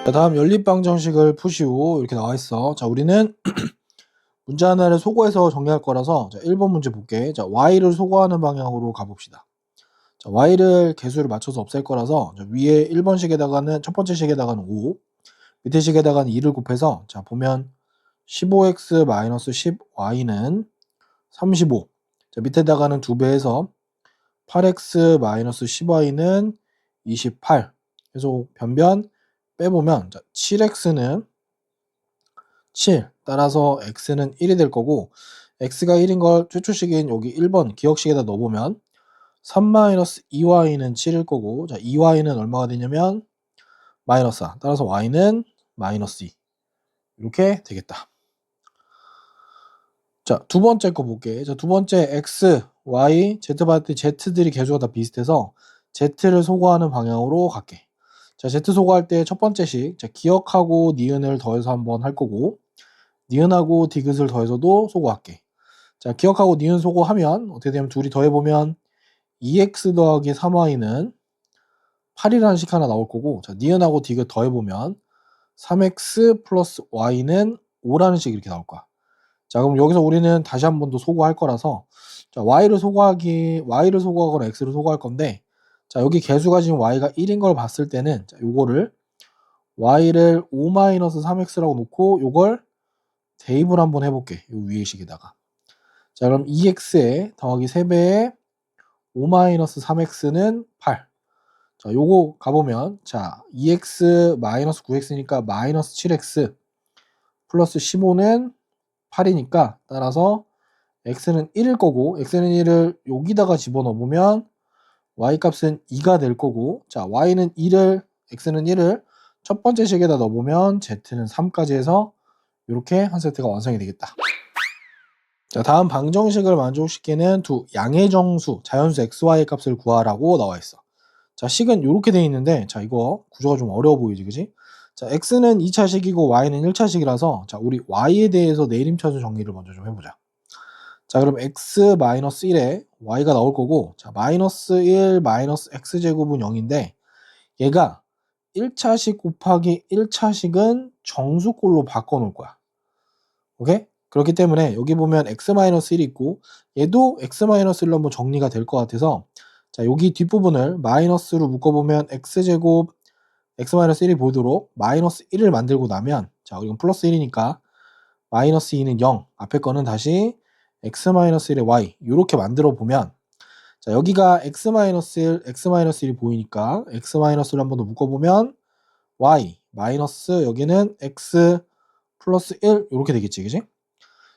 자, 다음 연립방정식을 푸시오. 이렇게 나와 있어. 자, 우리는 문제 하나를 소거해서 정리할 거라서, 자, 1번 문제 볼게. 자, y를 소거하는 방향으로 가봅시다. 자, y를 개수를 맞춰서 없앨 거라서, 자, 위에 1번 식에다가는, 첫 번째 식에다가는 5, 밑에 식에다가는 2를 곱해서, 자, 보면 15x-10y는 35. 자, 밑에다가는 2배해서 8x-10y는 28. 그래서 변변 빼보면, 자, 7x는 7. 따라서 x는 1이 될 거고, x가 1인 걸 최초식인 여기 1번 기억식에다 넣어보면 3-2y는 7일 거고, 자, 2y는 얼마가 되냐면 마이너스 4. 따라서 y는 마이너스 2. 이렇게 되겠다. 자, 두 번째 거 볼게. 자, 두 번째 x, y, z 받을 때 z들이 개수가 다 비슷해서 z를 소거하는 방향으로 갈게. 자, z 소거할 때 첫 번째 식, 자, 기억하고 니은을 더해서 한번 할 거고, 니은하고 디귿을 더해서도 소거할게. 자, 기억하고 니은 소거하면 어떻게 되면 둘이 더해보면 2x 더하기 3y는 8이라는 식 하나 나올 거고, 자, 니은하고 디귿 더해보면 3x 플러스 y는 5라는 식 이렇게 나올 거야. 자, 그럼 여기서 우리는 다시 한 번 더 소거할 거라서, 자, y를 소거하거나 x를 소거할 건데, 자, 여기 개수가 지금 y가 1인 걸 봤을 때는, 자, 요거를 y를 5-3x라고 놓고 요걸 대입을 한번 해볼게. 요 위에 식에다가. 자, 그럼 2x에 더하기 3배에 5-3x는 8. 자, 요거 가보면, 자, 2x 마이너스 9x니까 마이너스 7x 플러스 15는 8이니까 따라서 x는 1일 거고, x는 1을 여기다가 집어넣으면 y 값은 2가 될 거고, 자, x는 1을 첫 번째 식에다 넣어보면 z는 3까지 해서 이렇게 한 세트가 완성이 되겠다. 자, 다음 방정식을 만족시키는 두 양의 정수, 자연수 xy 값을 구하라고 나와 있어. 자, 식은 이렇게 돼 있는데, 자, 이거 구조가 좀 어려워 보이지, 그지? 자, x는 2차식이고 y는 1차식이라서, 자, 우리 y에 대해서 내림차수 정리를 먼저 좀 해보자. 자, 그럼 x-1에 y가 나올 거고, 자, 마이너스 1 마이너스 x제곱은 0인데, 얘가 1차식 곱하기 1차식은 정수꼴로 바꿔놓을 거야. 오케이? 그렇기 때문에 여기 보면 x-1이 있고, 얘도 x-1로 한번 정리가 될 것 같아서, 자, 여기 뒷부분을 마이너스로 묶어보면 x제곱 x-1이 보이도록 마이너스 1을 만들고 나면, 자, 이건 플러스 1이니까 마이너스 2는 0, 앞에 거는 다시 x-1의 y 이렇게 만들어 보면, 자, 여기가 x-1, x-1이 보이니까 x-를 한번 더 묶어보면 y 마이너스 여기는 x 플러스 1 이렇게 되겠지, 그지?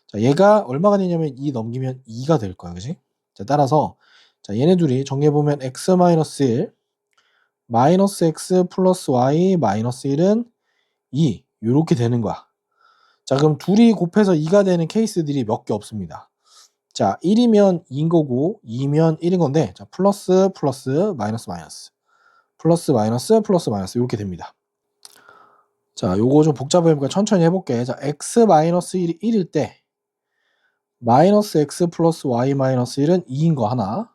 자, 얘가 얼마가 되냐면 2 넘기면 2가 될 거야, 그지? 자, 따라서 자, 얘네 둘이 정리해보면 x-1 마이너스 x 플러스 y 마이너스 1은 2 이렇게 되는 거야. 자, 그럼 둘이 곱해서 2가 되는 케이스들이 몇 개 없습니다. 자, 1이면 2인 거고 2면 1인 건데, 자, 플러스 플러스 마이너스 마이너스 플러스 마이너스 플러스 마이너스 이렇게 됩니다. 자, 요거 좀 복잡하니까 천천히 해볼게. 자, x 마이너스 1이 1일 때 마이너스 x 플러스 y 마이너스 1은 2인 거 하나.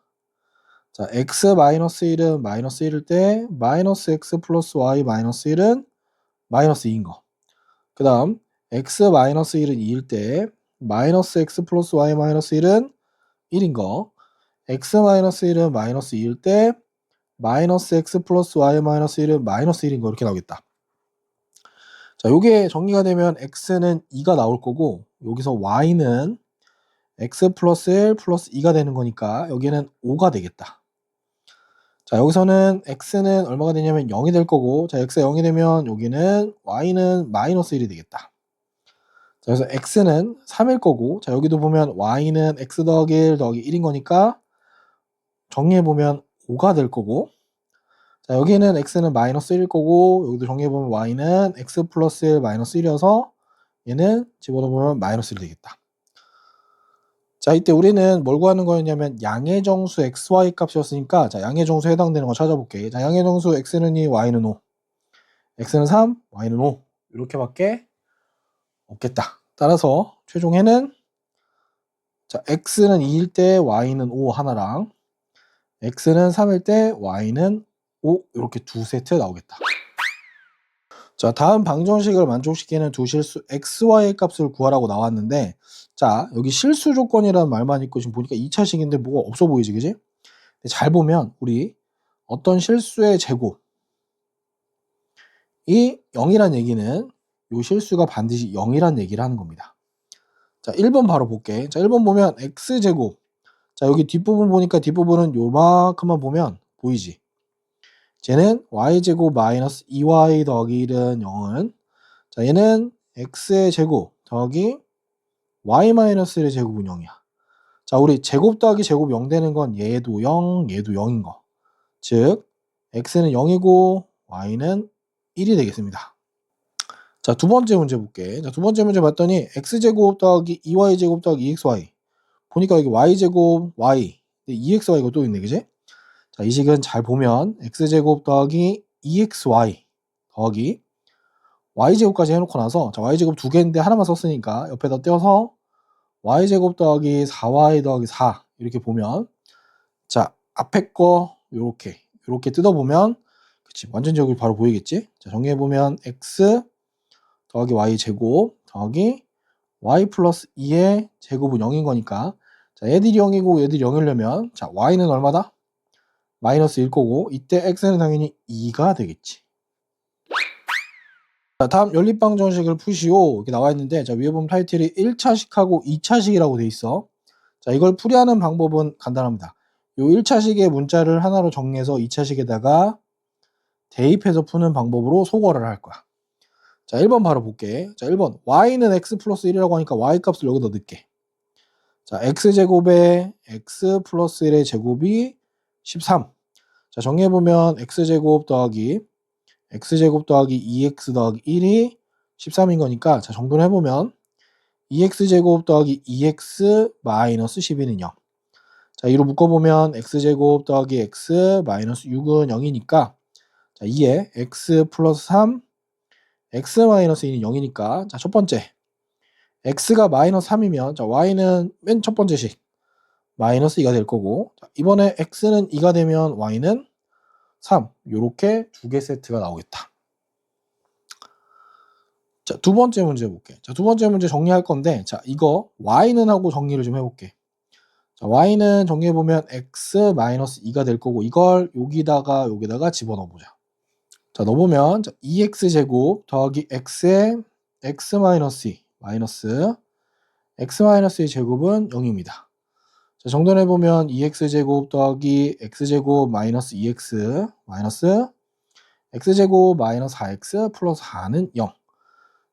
자, x 마이너스 1은 마이너스 1일 때 마이너스 x 플러스 y 마이너스 1은 마이너스 2인 거. 그 다음 x 마이너스 1은 2일 때 마이너스 x 플러스 y 마이너스 1은 1인 거. x 마이너스 1은 마이너스 2일 때 마이너스 x 플러스 y 마이너스 1은 마이너스 1인 거 이렇게 나오겠다. 자, 요게 정리가 되면 x는 2가 나올 거고, 여기서 y는 x 플러스 1 플러스 2가 되는 거니까 여기는 5가 되겠다. 자, 여기서는 x는 얼마가 되냐면 0이 될 거고, 자, x가 0이 되면 여기는 y는 마이너스 1이 되겠다. 자, 그래서 x는 3일 거고, 자, 여기도 보면 y는 x 더하기 1 더하기 1인 거니까 정리해보면 5가 될 거고, 자, 여기는 x는 마이너스 1일 거고, 여기도 정리해보면 y는 x 플러스 1 마이너스 1이어서 얘는 집어넣으면 마이너스 1이 되겠다. 자, 이때 우리는 뭘 구하는 거였냐면 양의 정수 xy 값이었으니까, 자, 양의 정수에 해당되는 거 찾아볼게. 자, 양의 정수 x는 2, y는 5. x는 3, y는 5. 이렇게밖에 없겠다. 따라서 최종 해는, 자, x는 2일 때 y는 5 하나랑 x는 3일 때 y는 5 이렇게 두 세트 나오겠다. 자, 다음 방정식을 만족시키는 두 실수 xy의 값을 구하라고 나왔는데, 자, 여기 실수 조건이라는 말만 있고 지금 보니까 2차식인데 뭐가 없어 보이지, 그지? 잘 보면 우리 어떤 실수의 제곱이 0이란 얘기는 이 실수가 반드시 0이란 얘기를 하는 겁니다. 자, 1번 바로 볼게. 자, 1번 보면 x제곱. 자, 여기 뒷부분 보니까 뒷부분은 요만큼만 보면 보이지? 쟤는 y제곱 마이너스 2y 더하기 1은 0은, 자, 얘는 x의 제곱 더하기 y 마이너스 1의 제곱은 0이야. 자, 우리 제곱 더하기 제곱 0 되는 건 얘도 0, 얘도 0인 거. 즉, x는 0이고 y는 1이 되겠습니다. 자, 두 번째 문제 볼게. 자, 두 번째 문제 봤더니 x제곱 더하기 2y제곱 더하기 2xy. 보니까 여기 y제곱 y, 2xy가 또 있네, 그지? 자, 이 식은 잘 보면 x제곱 더하기 2xy 더하기 y제곱까지 해놓고 나서, 자, y제곱 두 개인데 하나만 썼으니까 옆에다 떼어서 y제곱 더하기 4y 더하기 4 이렇게 보면, 자, 앞에 거 요렇게 뜯어보면, 그치, 완전적으로 바로 보이겠지? 자, 정리해보면 x 더하기 y제곱 더하기 y 플러스 2의 제곱은 0인 거니까, 자, 얘들이 0이고 얘들이 0이려면, 자, y는 얼마다? 마이너스 1 거고, 이때 x는 당연히 2가 되겠지. 자, 다음 연립방정식을 푸시오 이렇게 나와 있는데, 자, 위에 보면 타이틀이 1차식하고 2차식이라고 돼 있어. 자, 이걸 풀이하는 방법은 간단합니다. 요 1차식의 문자를 하나로 정리해서 2차식에다가 대입해서 푸는 방법으로 소거를 할 거야. 자, 1번 바로 볼게. 자, 1번 y는 x 플러스 1이라고 하니까 y 값을 여기다 넣을게. 자, x제곱에 x 플러스 1의 제곱이 13. 자, 정리해보면 x제곱 더하기 2x 더하기 1이 13인 거니까, 자, 정돈을 해보면 2x제곱 더하기 2x 마이너스 12는 0. 자, 이로 묶어보면 x제곱 더하기 x 마이너스 6은 0이니까, 자, 2에 x 플러스 3 x 마이너스 2는 0이니까, 자, 첫 번째 x가 마이너스 3이면, 자, y는 맨 첫 번째 식 마이너스 2가 될 거고, 자, 이번에 x는 2가 되면 y는 3, 요렇게 두 개 세트가 나오겠다. 자, 두 번째 문제 볼게. 자, 두 번째 문제 정리할 건데, 자, 이거 y는 하고 정리를 좀 해볼게. 자, y는 정리해보면 x 마이너스 2가 될 거고, 이걸 여기다가 집어넣어 보자. 자, 넣어보면 2x 제곱 더하기 x의 x 마이너스 2 마이너스 x 마이너스 2 제곱은 0입니다. 자, 정돈해보면 2x 제곱 더하기 x 제곱 마이너스 2x 마이너스 x 제곱 마이너스 4x 플러스 4는 0.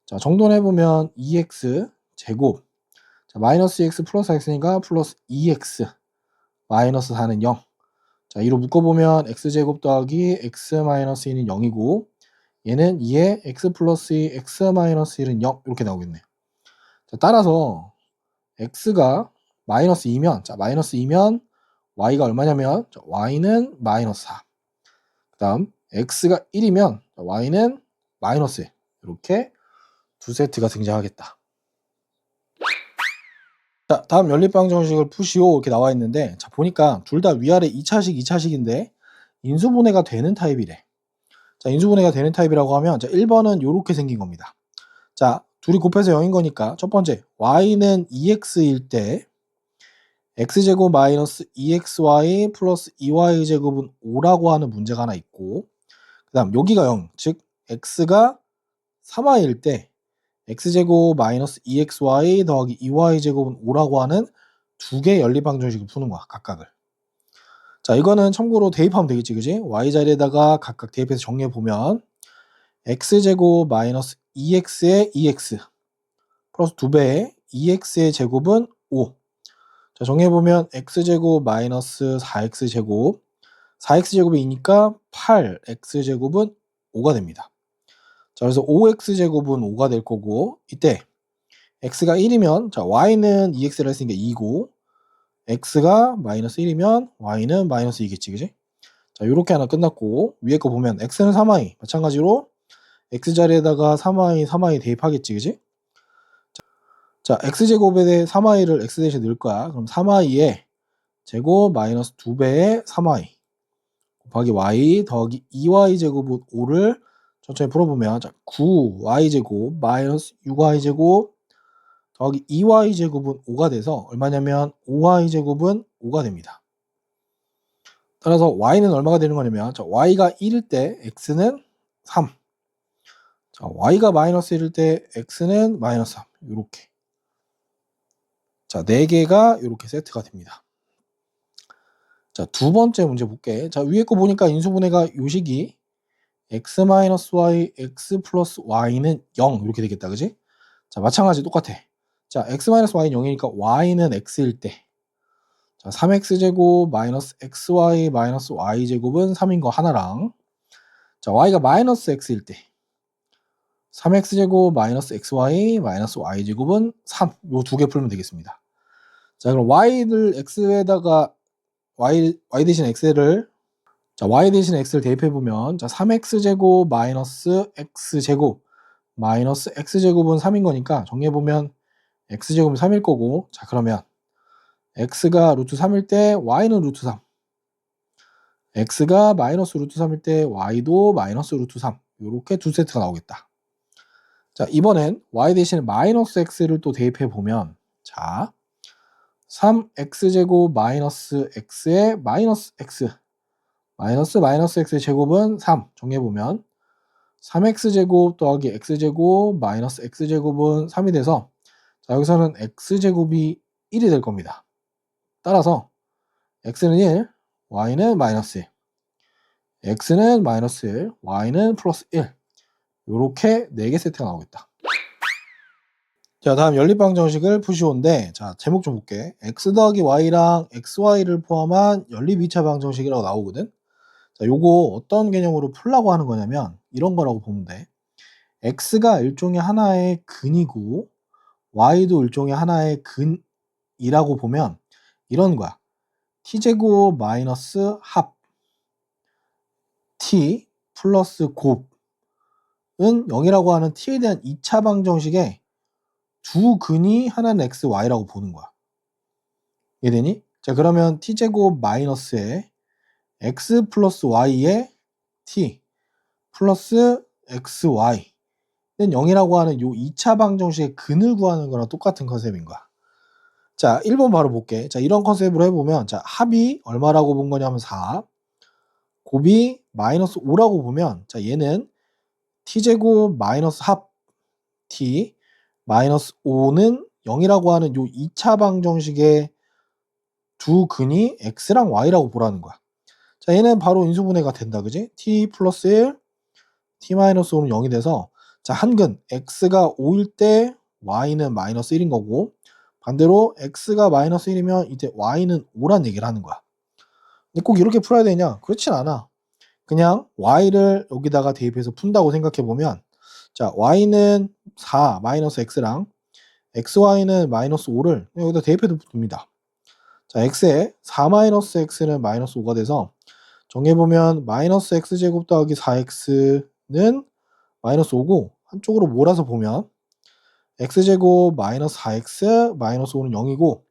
자, 정돈해보면 2x 제곱, 자, 마이너스 2x 플러스 x니까 플러스 2x 마이너스 4는 0. 자, 이로 묶어보면 x제곱 더하기 x 마이너스 2는 0이고, 얘는 2에 x 플러스 2 x 마이너스 1은 0 이렇게 나오겠네. 자, 따라서 x가 마이너스 2면, 자, 마이너스 2면 y가 얼마냐면, 자, y는 마이너스 4. 그 다음 x가 1이면 y는 마이너스 1. 이렇게 두 세트가 등장하겠다. 자, 다음 연립방정식을 푸시오 이렇게 나와 있는데, 자, 보니까 둘 다 위아래 2차식인데 인수분해가 되는 타입이래. 자, 인수분해가 되는 타입이라고 하면, 자, 1번은 이렇게 생긴 겁니다. 자, 둘이 곱해서 0인 거니까 첫 번째 y는 2x일 때 x제곱 마이너스 2xy 플러스 2y제곱은 5라고 하는 문제가 하나 있고, 그 다음 여기가 0, 즉 x가 3y일 때 x제곱 마이너스 2xy 더하기 2y제곱은 5라고 하는 두 개의 연립방정식을 푸는 거야, 각각을. 자, 이거는 참고로 대입하면 되겠지, 그지? y 자리에다가 각각 대입해서 정리해보면 x제곱 마이너스 2x의 2x 플러스 2배의 2x의 제곱은 5. 자, 정리해보면 x제곱 마이너스 4x제곱, 4x제곱이 2니까 8x제곱은 5가 됩니다. 자, 그래서 5x제곱은 5가 될 거고, 이때 x가 1이면, 자, y는 2x를 했으니까 2고, x가 마이너스 1이면 y는 마이너스 2겠지, 그지? 자, 요렇게 하나 끝났고, 위에 거 보면 x는 3y, 마찬가지로 x 자리에다가 3y 대입하겠지, 그지? 자, x제곱에 대해 3y를 x 대신에 넣을 거야. 그럼 3y에 제곱 마이너스 2배의 3y 곱하기 y 더하기 2y 제곱은 5를 천천히 풀어보면 자 9y제곱 마이너스 6y제곱 더하기 2y제곱은 5가 돼서 얼마냐면 5y제곱은 5가 됩니다. 따라서 y는 얼마가 되는 거냐면 자 y가 1일 때 x는 3, 자 y가 마이너스 1일 때 x는 마이너스 3 이렇게 자 4개가 이렇게 세트가 됩니다. 자 두 번째 문제 볼게. 자 위에 거 보니까 인수분해가 요식이 x-y, x 플러스 y는 0 이렇게 되겠다. 그지? 자 마찬가지 똑같아. 자 x-y는 0이니까 y는 x일 때 자 3x제곱 마이너스 xy 마이너스 y제곱은 3인 거 하나랑 자 y가 마이너스 x일 때 3x제곱 마이너스 xy 마이너스 y제곱은 3 요 두 개 풀면 되겠습니다. 자 그럼 y를 x에다가 y 대신 x를 자 y 대신 x를 대입해보면 자 3x제곱 마이너스 x제곱 마이너스 x제곱은 3인 거니까 정리해보면 x제곱은 3일 거고 자 그러면 x가 루트 3일 때 y는 루트 3 x가 마이너스 루트 3일 때 y도 마이너스 루트 3 이렇게 두 세트가 나오겠다. 자 이번엔 y 대신 마이너스 x를 또 대입해보면 자 3x제곱 마이너스 x의 마이너스 x 마이너스 마이너스 x의 제곱은 3 정리해보면 3x제곱 더하기 x제곱 마이너스 x제곱은 3이 돼서 자 여기서는 x제곱이 1이 될 겁니다. 따라서 x는 1, y는 마이너스 1, x는 마이너스 1, y는 플러스 1 이렇게 4개 세트가 나오겠다. 자 다음 연립방정식을 푸시오인데 자 제목 좀 볼게. x 더하기 y랑 xy를 포함한 연립 2차 방정식이라고 나오거든. 자 요거 어떤 개념으로 풀라고 하는 거냐면 이런 거라고 보면 돼. x가 일종의 하나의 근이고 y도 일종의 하나의 근이라고 보면 이런 거야. t제곱 마이너스 합 t 플러스 곱은 0이라고 하는 t에 대한 2차 방정식에 두 근이 하나는 x, y라고 보는 거야. 이해되니? 자 그러면 t제곱 마이너스에 x 플러스 y에 t 플러스 xy는 0이라고 하는 요 2차 방정식의 근을 구하는 거랑 똑같은 컨셉인 거야. 자 1번 바로 볼게. 자 이런 컨셉으로 해보면 자 합이 얼마라고 본 거냐면 4 곱이 마이너스 5라고 보면 자 얘는 t제곱 마이너스 합 t 마이너스 5는 0이라고 하는 요 2차 방정식의 두 근이 x랑 y라고 보라는 거야. 자 얘는 바로 인수분해가 된다. 그지? t 플러스 1 t 마이너스 5는 0이 돼서 자 한근 x가 5일 때 y는 마이너스 1인 거고 반대로 x가 마이너스 1이면 이때 y는 5란 얘기를 하는 거야. 근데 꼭 이렇게 풀어야 되냐? 그렇진 않아. 그냥 y를 여기다가 대입해서 푼다고 생각해보면 자 y는 4 마이너스 x랑 xy는 마이너스 5를 여기다 대입해도 됩니다. 자 x에 4 마이너스 x는 마이너스 5가 돼서 정리해보면 마이너스 x제곱 더하기 4x는 마이너스 5고 한쪽으로 몰아서 보면 x제곱 마이너스 4x 마이너스 5는 0이고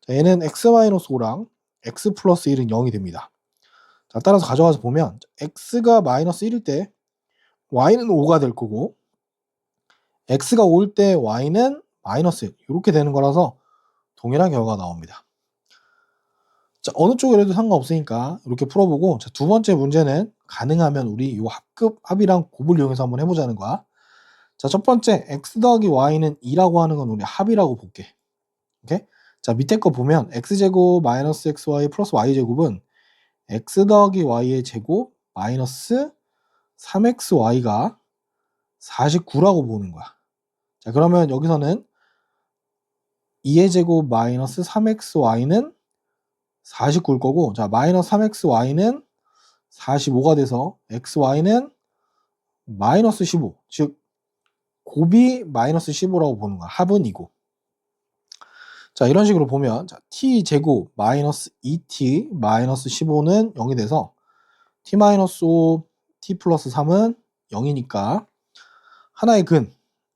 자, 얘는 x 마이너스 5랑 x 플러스 1은 0이 됩니다. 자, 따라서 가져가서 보면 x가 마이너스 1일 때 y는 5가 될 거고 x가 5일 때 y는 마이너스 1 이렇게 되는 거라서 동일한 결과가 나옵니다. 자, 어느 쪽으로 해도 상관없으니까 이렇게 풀어보고 자, 두 번째 문제는 가능하면 우리 요 합이랑 곱을 이용해서 한번 해보자는 거야. 자, 첫 번째 x 더하기 y는 2라고 하는 건 우리 합이라고 볼게. 오케이? 자, 밑에 거 보면 x제곱 마이너스 xy 플러스 y제곱은 x 더하기 y의 제곱 마이너스 3xy가 49라고 보는 거야. 자, 그러면 여기서는 2의 제곱 마이너스 3xy는 49일 거고 자, 마이너스 3xy는 45가 돼서 xy는 마이너스 15 즉 곱이 마이너스 15라고 보는 거야. 합은 이고. 자 이런 식으로 보면 자, t제곱 마이너스 2t 마이너스 15는 0이 돼서 t 마이너스 5 t 플러스 3은 0이니까 하나의 근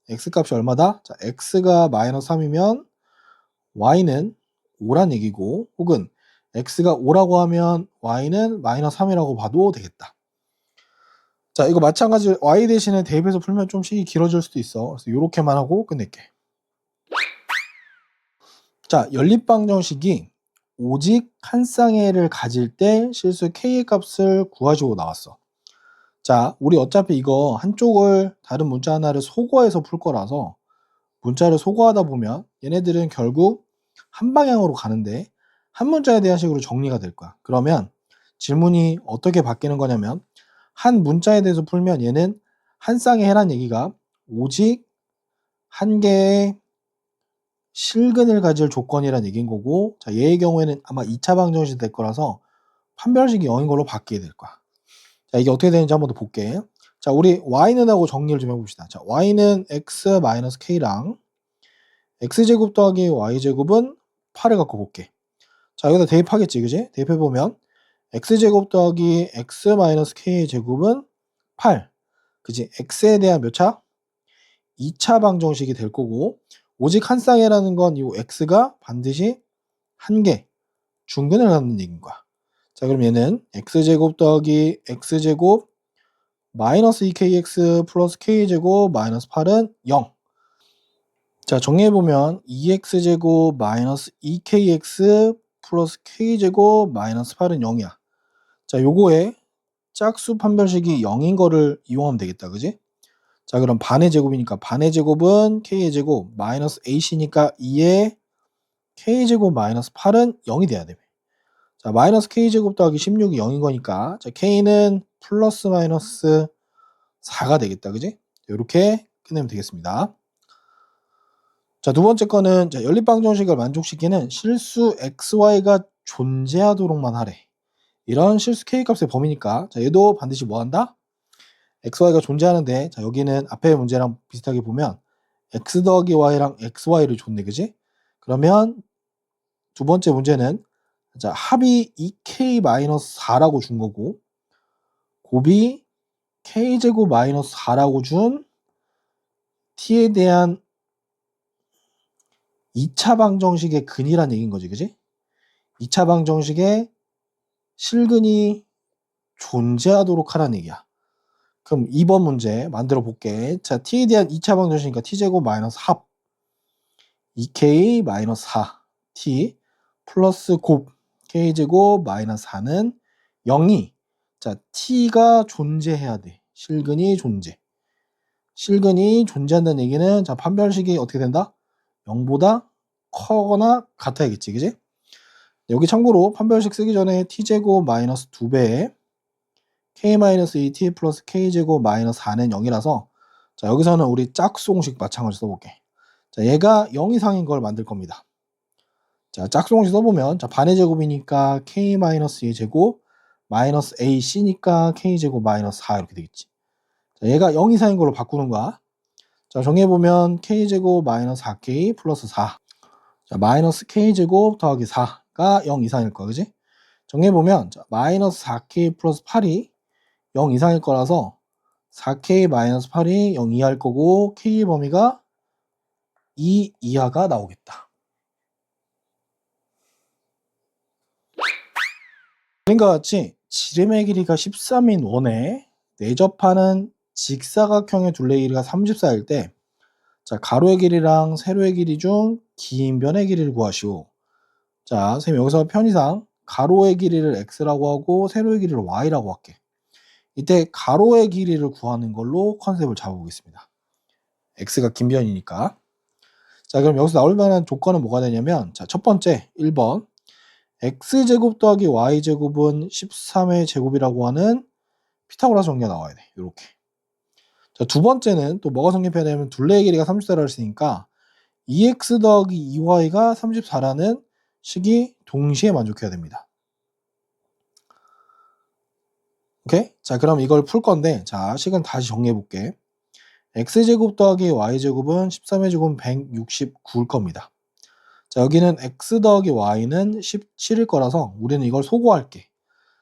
x값이 얼마다? 자 x가 마이너스 3이면 y는 5란 얘기고 혹은 x가 5라고 하면 y는 마이너스 3이라고 봐도 되겠다. 자, 이거 마찬가지로 y 대신에 대입해서 풀면 좀 식이 길어질 수도 있어. 그래서 요렇게만 하고 끝낼게. 자, 연립방정식이 오직 한 쌍해를 가질 때 실수 k의 값을 구하시고 나왔어. 자, 우리 어차피 이거 한쪽을 다른 문자 하나를 소거해서 풀 거라서 문자를 소거하다 보면 얘네들은 결국 한 방향으로 가는데 한 문자에 대한 식으로 정리가 될 거야. 그러면 질문이 어떻게 바뀌는 거냐면 한 문자에 대해서 풀면 얘는 한 쌍의 해란 얘기가 오직 한 개의 실근을 가질 조건이란 얘기인 거고, 자, 얘의 경우에는 아마 2차 방정식이 될 거라서 판별식이 0인 걸로 바뀌게 될 거야. 자, 이게 어떻게 되는지 한번 더 볼게. 자, 우리 y는 하고 정리를 좀 해봅시다. 자, y는 x-k랑 x제곱 더하기 y제곱은 8을 갖고 볼게. 자, 여기다 대입하겠지, 그지? 대입해보면 x제곱 더하기 x-k의 제곱은 8. 그지? x에 대한 몇 차? 2차 방정식이 될 거고, 오직 한 쌍이라는 건 이 x가 반드시 한 개 중근을 갖는 얘기인 거야. 자, 그럼 얘는 x제곱 더하기 x제곱 마이너스 2kx 플러스 k제곱 마이너스 8은 0. 자, 정리해보면 2x제곱 마이너스 2kx 플러스 k제곱 마이너스 8은 0이야. 자, 요거에 짝수 판별식이 0인 거를 이용하면 되겠다, 그지? 자, 그럼 반의 제곱이니까 반의 제곱은 k의 제곱 마이너스 ac니까 2의 k제곱 마이너스 8은 0이 돼야 돼. 자, 마이너스 k제곱 더하기 16이 0인 거니까 자, k는 플러스 마이너스 4가 되겠다, 그지? 이렇게 끝내면 되겠습니다. 자, 두 번째 거는 자, 연립방정식을 만족시키는 실수 xy가 존재하도록만 하래. 이런 실수 k값의 범위니까 자, 얘도 반드시 뭐 한다? xy가 존재하는데 자, 여기는 앞에 문제랑 비슷하게 보면 x 더하기 y랑 xy를 줬네, 그지? 그러면 두 번째 문제는 자, 합이 2k-4라고 준 거고 곱이 k제곱 마이너스 4라고 준 t에 대한 2차 방정식의 근이란 얘기인 거지, 그지? 2차 방정식의 실근이 존재하도록 하라는 얘기야. 그럼 2번 문제 만들어 볼게. 자, t에 대한 2차 방정식이니까 t제곱 마이너스 합 2k 마이너스 4 t 플러스 곱 k제곱 마이너스 4는 0이 자, t가 존재해야 돼. 실근이 존재. 실근이 존재한다는 얘기는 자, 판별식이 어떻게 된다? 0보다 커거나 같아야겠지, 그지? 여기 참고로 판별식 쓰기 전에 t제곱 마이너스 2배에 k-2t 플러스 k제곱 마이너스 4는 0이라서 자, 여기서는 우리 짝수공식 마찬가지로 써볼게. 자, 얘가 0 이상인 걸 만들 겁니다. 자, 짝수공식 써보면 자, 반의 제곱이니까 k-2의 제곱 마이너스 ac니까 k제곱 마이너스 4 이렇게 되겠지. 자, 얘가 0 이상인 걸로 바꾸는 거야. 자, 정해보면 k제곱 마이너스 4k 플러스 4 자, 마이너스 k제곱 더하기 4가 0 이상일 거야, 그지? 정해보면 자, 마이너스 4k 플러스 8이 0 이상일 거라서 4k 마이너스 8이 0 이하일 거고 k의 범위가 2 이하가 나오겠다. 그림과 같이 지름의 길이가 13인 원에 내접하는 직사각형의 둘레의 길이가 34일 때 자, 가로의 길이랑 세로의 길이 중 긴 변의 길이를 구하시오. 자, 선생님 여기서 편의상 가로의 길이를 x라고 하고 세로의 길이를 y라고 할게. 이때 가로의 길이를 구하는 걸로 컨셉을 잡아보겠습니다. x가 긴 변이니까. 자, 그럼 여기서 나올 만한 조건은 뭐가 되냐면 자, 첫 번째 1번 x제곱 더하기 y제곱은 13의 제곱이라고 하는 피타고라스 정리가 나와야 돼. 이렇게. 자, 두 번째는 또 뭐가 성립해야 되냐면 둘레의 길이가 34라고 했으니까 2x 더하기 2y가 34라는 식이 동시에 만족해야 됩니다. 오케이? 자, 그럼 이걸 풀 건데 자, 식은 다시 정리해 볼게. x제곱 더하기 y제곱은 13의 제곱은 169일 겁니다. 자, 여기는 x 더하기 y는 17일 거라서 우리는 이걸 소거할게.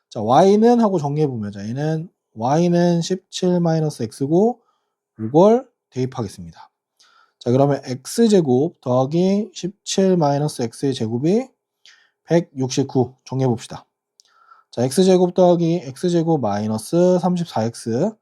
자, y는 하고 정리해보면 자, 얘는 y는 17-x고 이걸 대입하겠습니다. 자, 그러면 x제곱 더하기 17-x의 제곱이 169 정리해봅시다. 자, x제곱 더하기 x제곱 마이너스 34x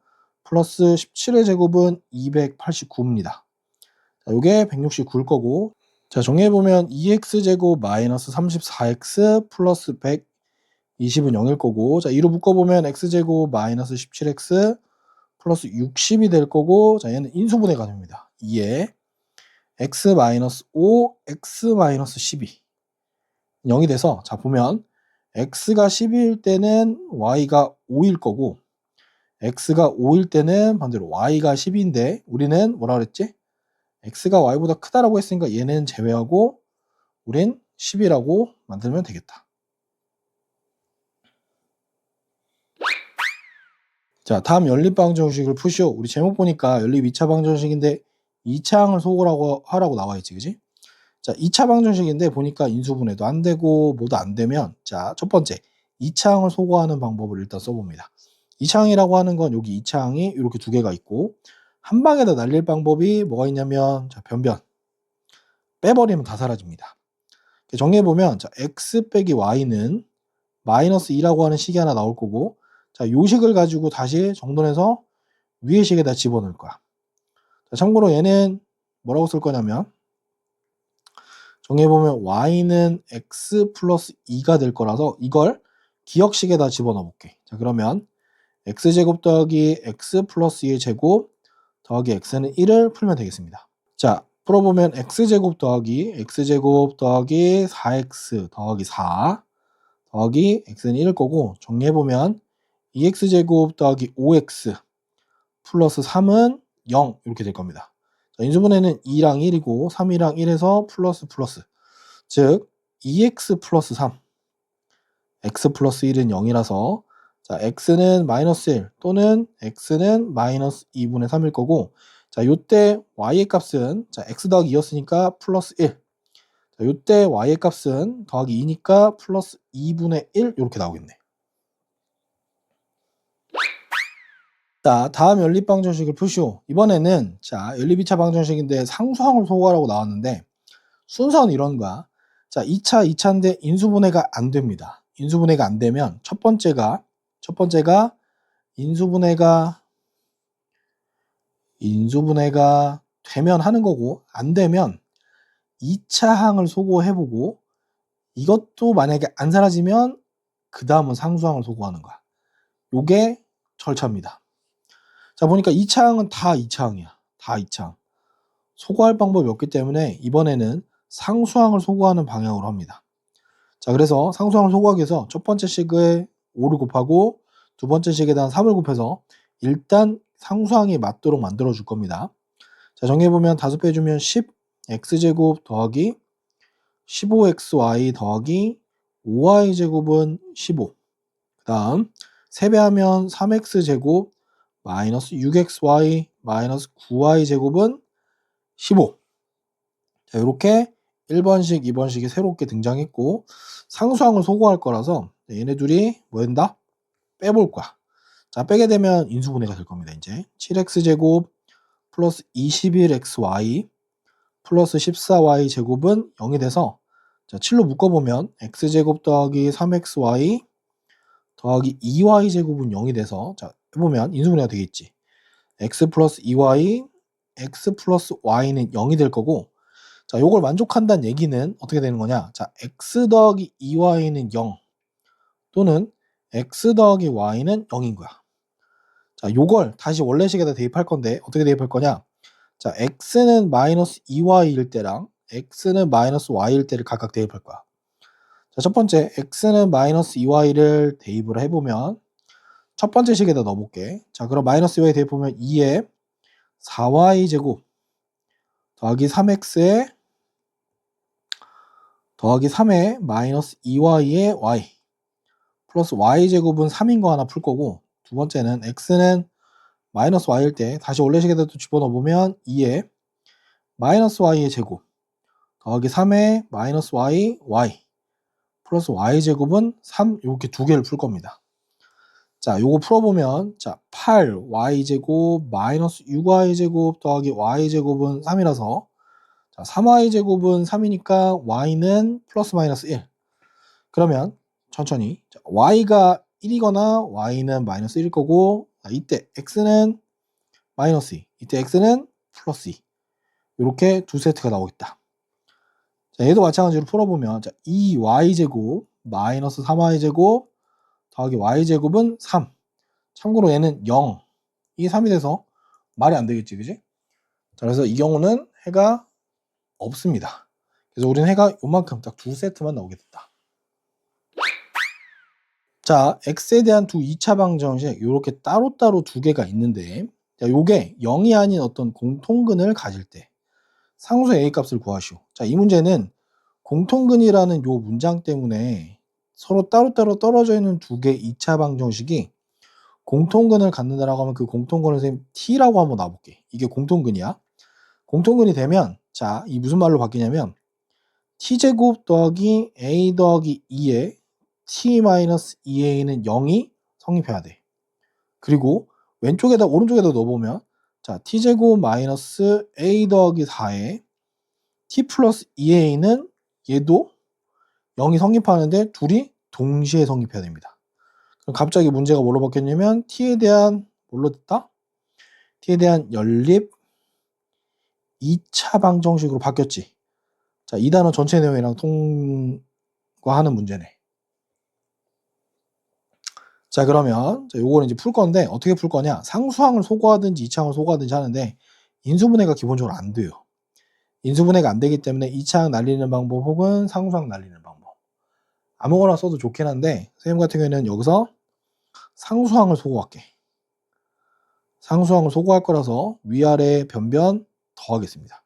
플러스 17의 제곱은 289입니다. 자, 요게 169일 거고, 자, 정리해보면 2x제곱 마이너스 34x 플러스 120은 0일 거고, 자, 2로 묶어보면 x제곱 마이너스 17x 플러스 60이 될 거고, 자, 얘는 인수분해가 됩니다. 2에 x 마이너스 5, x 마이너스 12 0이 돼서, 자, 보면 x가 12일 때는 y가 5일 거고, x가 5일 때는 반대로 y가 10인데 우리는 뭐라 그랬지? x가 y보다 크다라고 했으니까 얘는 제외하고 우린 10이라고 만들면 되겠다. 자, 다음 연립방정식을 푸시오. 우리 제목 보니까 연립 2차 방정식인데 2차 항을 소거라고 하라고 나와 있지, 그지? 자, 2차 방정식인데 보니까 인수분해도 안 되고 뭐도 안 되면, 자, 첫 번째 2차 항을 소거하는 방법을 일단 써봅니다. 2차 항이라고 하는 건 여기 2차 항이 이렇게 두 개가 있고 한 방에다 날릴 방법이 뭐가 있냐면, 자, 변변 빼버리면 다 사라집니다. 정리해보면, 자, x 빼기 y는 마이너스 2라고 하는 식이 하나 나올 거고, 자, 요 식을 가지고 다시 정돈해서 위의 식에다 집어넣을 거야. 자, 참고로 얘는 뭐라고 쓸 거냐면, 정리해보면 y는 x 플러스 2가 될 거라서 이걸 기억식에다 집어넣어 볼게. 자, 그러면 x제곱 더하기 x 플러스 2의 제곱 더하기 x는 1을 풀면 되겠습니다. 자, 풀어보면 x제곱 더하기 4x 더하기 4 더하기 x는 1일 거고, 정리해보면 2x제곱 더하기 5x 플러스 3은 0 이렇게 될 겁니다. 자, 인수분해는 2랑 1이고 3이랑 1에서 플러스 플러스, 즉 2x 플러스 3, x 플러스 1은 0이라서, 자, x는 마이너스 1 또는 x는 마이너스 2분의 3일 거고, 자, 요때 y의 값은, 자, x 더하기 2였으니까 플러스 1, 자, 요때 y의 값은 더하기 2니까 플러스 2분의 1 이렇게 나오겠네. 자, 다음 연립방정식을 푸시오. 이번에는, 자, 연립 2차 방정식인데 상수항을 소거하라고 나왔는데 순서는 이런 거야. 자, 2차인데 인수분해가 안 됩니다. 인수분해가 안 되면 첫 번째가 인수분해가 되면 하는 거고, 안 되면 2차 항을 소거해보고 이것도 만약에 안 사라지면 그 다음은 상수항을 소거하는 거야. 요게 절차입니다. 자, 보니까 2차 항은 다 2차 항이야. 다 2차 항. 소거할 방법이 없기 때문에 이번에는 상수항을 소거하는 방향으로 합니다. 자, 그래서 상수항을 소거하기 위해서 첫 번째 식에 5를 곱하고 두 번째 식에다 3을 곱해서 일단 상수항이 맞도록 만들어 줄 겁니다. 자, 정리해보면 다섯 빼주면 10x제곱 더하기 15xy 더하기 5y제곱은 15. 그 다음 3배하면 3x제곱 마이너스 6xy 마이너스 9y제곱은 15. 자, 이렇게 1번식, 2번식이 새롭게 등장했고 상수항을 소거할 거라서 얘네 둘이 뭐 된다? 빼볼 거야. 자, 빼게 되면 인수분해가 될 겁니다. 이제 7x제곱 플러스 21xy 플러스 14y 제곱은 0이 돼서, 자, 7로 묶어보면 x제곱 더하기 3xy 더하기 2y 제곱은 0이 돼서, 자, 해보면 인수분해가 되겠지. x 플러스 2y x 플러스 y는 0이 될 거고, 자, 요걸 만족한다는 얘기는 어떻게 되는 거냐? 자, x 더하기 2y는 0 또는 x 더하기 y는 0인 거야. 자, 요걸 다시 원래식에다 대입할 건데 어떻게 대입할 거냐? 자, x는 마이너스 2y일 때랑 x는 마이너스 y일 때를 각각 대입할 거야. 자, 첫 번째 x는 마이너스 2y를 대입을 해보면 첫 번째 식에다 넣어볼게. 자, 그럼 마이너스 2y 대입하면 2에 4y 제곱 더하기 3x에 더하기 3에 마이너스 2y의 y 플러스 y제곱은 3인 거 하나 풀 거고, 두 번째는 x는 마이너스 y일 때 다시 원래식에다 또 집어넣어보면 2에 마이너스 y의 제곱 더하기 3에 마이너스 y 플러스 y제곱은 3, 이렇게 두 개를 풀 겁니다. 자, 요거 풀어보면, 자, 8y제곱 마이너스 6y제곱 더하기 y제곱은 3이라서, 자, 3y제곱은 3이니까 y는 플러스 마이너스 1. 그러면 천천히, 자, y가 1이거나 y는 마이너스 1일 거고, 자, 이때 x는 마이너스 2. 이때 x는 플러스 2. 이렇게 두 세트가 나오겠다. 자, 얘도 마찬가지로 풀어보면, 자, 2y제곱 마이너스 3y제곱 더하기 y제곱은 3. 참고로 얘는 0, 이 3이 돼서 말이 안 되겠지, 그지? 자, 그래서 이 경우는 해가 없습니다. 그래서 우리는 해가 요만큼 딱 두 세트만 나오게 됐다. 자, x에 대한 두 2차 방정식 이렇게 따로따로 두 개가 있는데, 자, 요게 0이 아닌 어떤 공통근을 가질 때 상수 a 값을 구하시오. 자, 이 문제는 공통근이라는 요 문장 때문에 서로 따로따로 떨어져 있는 두 개 2차 방정식이 공통근을 갖는다라고 하면 그 공통근을 선생님 t라고 한번 놔볼게. 이게 공통근이야. 공통근이 되면, 자, 이 무슨 말로 바뀌냐면 t제곱 더하기 a 더하기 2에 t-2a는 0이 성립해야 돼. 그리고 왼쪽에다 오른쪽에다 넣어보면, 자, t제곱 마이너스 a 더하기 4에 t 플러스 2a는 얘도 0이 성립하는데 둘이 동시에 성립해야 됩니다. 그럼 갑자기 문제가 뭘로 바뀌었냐면 t에 대한 뭘로 됐다? t에 대한 연립 2차 방정식으로 바뀌었지. 자, 이 단어 전체 내용이랑 통과하는 문제네. 자, 그러면 요거는 이제 풀 건데 어떻게 풀 거냐? 상수항을 소거하든지 이차항을 소거하든지 하는데 인수분해가 기본적으로 안 돼요. 인수분해가 안 되기 때문에 이차항 날리는 방법 혹은 상수항 날리는 방법 아무거나 써도 좋긴 한데 선생님 같은 경우에는 여기서 상수항을 소거할게. 상수항을 소거할 거라서 위아래 변변 더하겠습니다.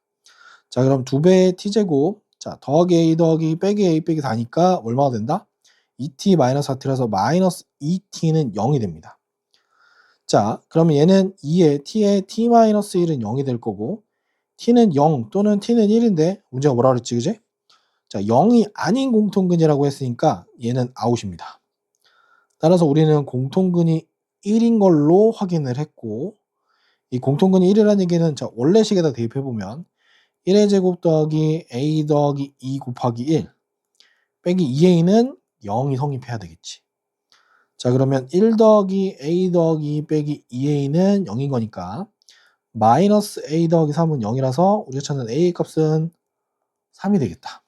자, 그럼 2배의 t제곱, 자, 더하기 a 더하기 빼기 a 빼기 4니까 얼마가 된다? 2t 마이너스 4t라서 마이너스 2t는 0이 됩니다. 자, 그러면 얘는 2에 t에 t 마이너스 1은 0이 될 거고 t는 0 또는 t는 1인데 문제가 뭐라 그랬지, 그지? 자, 0이 아닌 공통근이라고 했으니까 얘는 아웃입니다. 따라서 우리는 공통근이 1인 걸로 확인을 했고, 이 공통근이 1이라는 얘기는 자, 원래식에다 대입해보면 1의 제곱 더하기 a 더하기 2 곱하기 1 빼기 2a는 0이 성립해야 되겠지. 자, 그러면 1 더하기 a 더하기 2 빼기 2a는 0인 거니까 마이너스 a 더하기 3은 0이라서 우리가 찾는 a 값은 3이 되겠다.